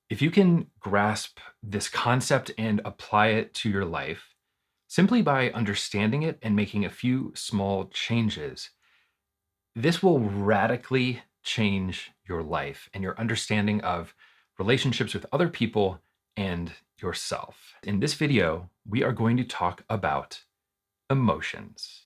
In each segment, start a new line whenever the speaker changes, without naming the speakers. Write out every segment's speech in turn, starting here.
If you can grasp this concept and apply it to your life, simply by understanding it and making a few small changes, this will radically change your life and your understanding of relationships with other people and yourself. In this video, we are going to talk about emotions.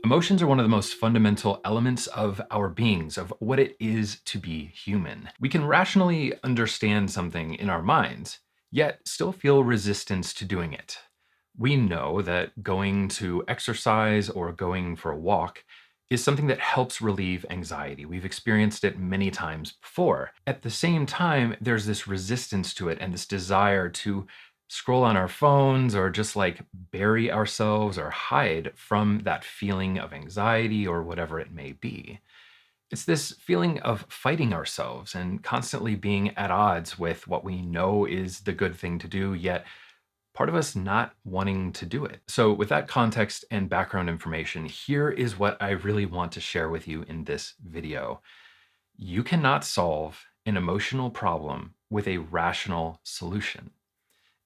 Emotions are one of the most fundamental elements of our beings, of what it is to be human. We can rationally understand something in our minds, yet still feel resistance to doing it. We know that going to exercise or going for a walk is something that helps relieve anxiety. We've experienced it many times before. At the same time, there's this resistance to it and this desire to scroll on our phones or just like bury ourselves or hide from that feeling of anxiety or whatever it may be. It's this feeling of fighting ourselves and constantly being at odds with what we know is the good thing to do, yet part of us not wanting to do it. So, with that context and background information, here is what I really want to share with you in this video. You cannot solve an emotional problem with a rational solution.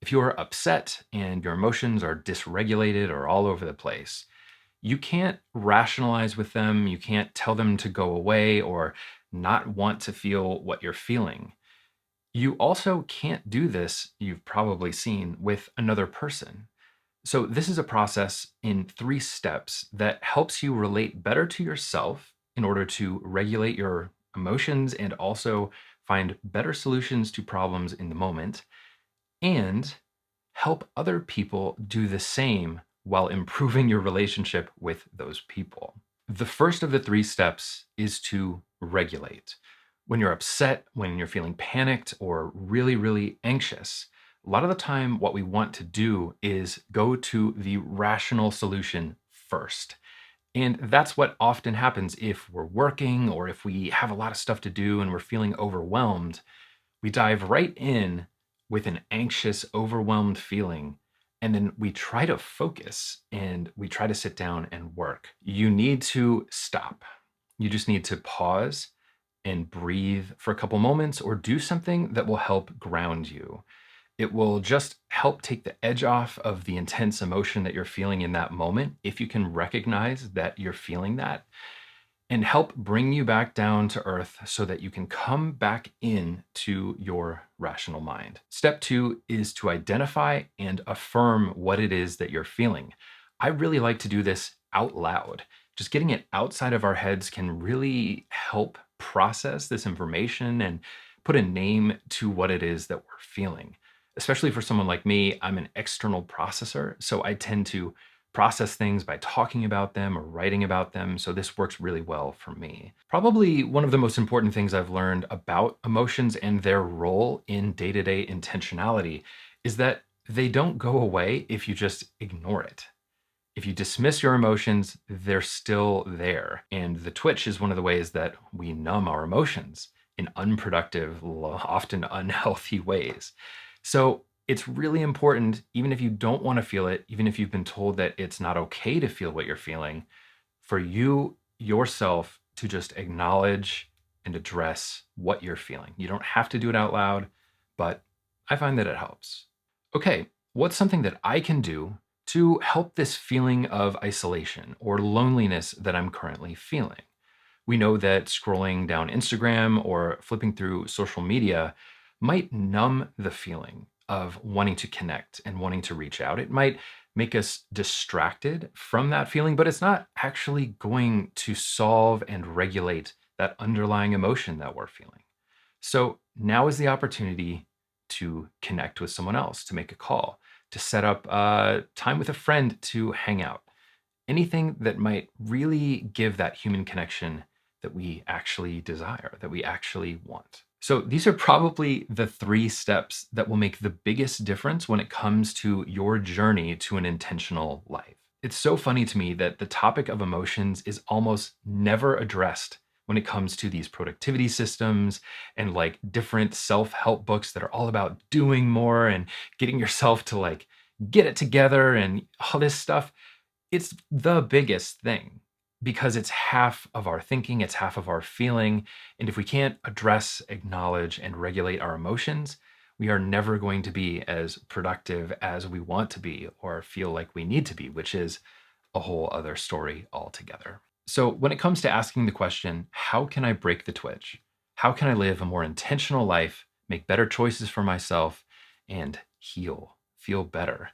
If you are upset and your emotions are dysregulated or all over the place, you can't rationalize with them. You can't tell them to go away or not want to feel what you're feeling. You also can't do this, you've probably seen, with another person. So, this is a process in 3 steps that helps you relate better to yourself in order to regulate your emotions and also find better solutions to problems in the moment, and help other people do the same while improving your relationship with those people. The first of the 3 steps is to regulate. When you're upset, when you're feeling panicked or really, really anxious, a lot of the time, what we want to do is go to the rational solution first. And that's what often happens if we're working or if we have a lot of stuff to do and we're feeling overwhelmed. We dive right in with an anxious, overwhelmed feeling, and then we try to focus and we try to sit down and work. You need to stop. You just need to pause and breathe for a couple moments or do something that will help ground you. It will just help take the edge off of the intense emotion that you're feeling in that moment if you can recognize that you're feeling that, and help bring you back down to earth so that you can come back in to your rational mind. Step 2 is to identify and affirm what it is that you're feeling. I really like to do this out loud. Just getting it outside of our heads can really help process this information and put a name to what it is that we're feeling. Especially for someone like me, I'm an external processor, so I tend to process things by talking about them or writing about them. So this works really well for me. Probably one of the most important things I've learned about emotions and their role in day-to-day intentionality is that they don't go away if you just ignore it. If you dismiss your emotions, they're still there. And the twitch is one of the ways that we numb our emotions in unproductive, often unhealthy ways. So it's really important, even if you don't want to feel it, even if you've been told that it's not okay to feel what you're feeling, for you yourself to just acknowledge and address what you're feeling. You don't have to do it out loud, but I find that it helps. Okay, what's something that I can do to help this feeling of isolation or loneliness that I'm currently feeling? We know that scrolling down Instagram or flipping through social media might numb the feeling of wanting to connect and wanting to reach out. It might make us distracted from that feeling, but it's not actually going to solve and regulate that underlying emotion that we're feeling. So now is the opportunity to connect with someone else, to make a call, to set up time with a friend to hang out. Anything that might really give that human connection that we actually desire, that we actually want. So these are probably the 3 steps that will make the biggest difference when it comes to your journey to an intentional life. It's so funny to me that the topic of emotions is almost never addressed when it comes to these productivity systems and like different self-help books that are all about doing more and getting yourself to like get it together and all this stuff. It's the biggest thing. because it's half of our thinking, it's half of our feeling. And if we can't address, acknowledge, and regulate our emotions, we are never going to be as productive as we want to be or feel like we need to be, which is a whole other story altogether. So, when it comes to asking the question, how can I break the twitch? How can I live a more intentional life, make better choices for myself, and heal, feel better?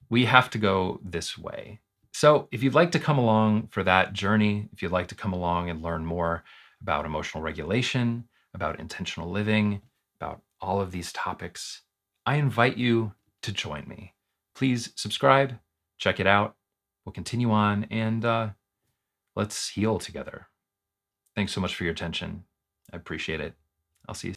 We have to go this way. So, if you'd like to come along for that journey, if you'd like to come along and learn more about emotional regulation, about intentional living, about all of these topics, I invite you to join me. Please subscribe, check it out. We'll continue on and let's heal together. Thanks so much for your attention. I appreciate it. I'll see you.